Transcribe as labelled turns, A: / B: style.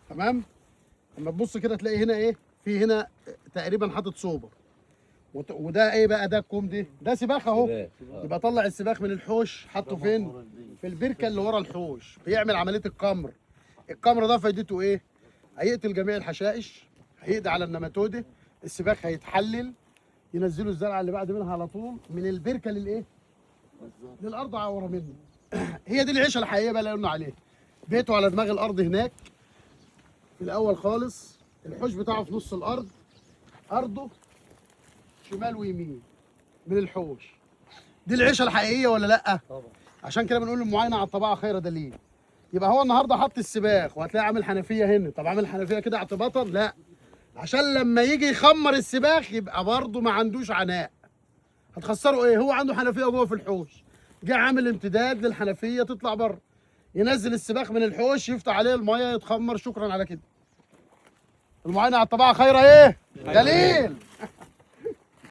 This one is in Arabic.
A: تمام. اما تبص كده تلاقي هنا ايه، في هنا تقريبا حاطط صوبه، وده ايه بقى، ده الكوم ده سباخ اهو. يبقى طلع السباخ من الحوش، حطه فين؟ في البركه اللي ورا الحوش، بيعمل عمليه القمر. القمر ده فايدته ايه؟ هيقتل جميع الحشائش، هيقضي على النماتوده، السباخ هيتحلل، ينزلوا الزرعه اللي بعد منها على طول من البركه للايه؟ للارض ورا منه. هي دي العيشه الحقيقيه بقى اللي قلنا عليها. بيته على دماغ الارض هناك في الاول خالص، الحوش بتاعه في نص الارض، ارضه شمال ويمين من الحوش. دي العيشه الحقيقيه ولا لا؟ طبعا. عشان كده بنقول المعاينه على الطبيعه خير دليل. يبقى هو النهارده حط السباخ، وهتلاقي عامل حنفيه هنا. طب عامل حنفيه كده اعتباطا؟ لا، عشان لما يجي يخمر السباخ يبقى برضه ما عندوش عناء. هتخسره ايه؟ هو عنده حنفيه جوه في الحوش، جه عامل امتداد للحنفيه تطلع بره، ينزل السباخ من الحوش، يفتح عليه الميه، يتخمر، شكرا على كده. المعاينه على الطبيعه خير ايه؟ دليل.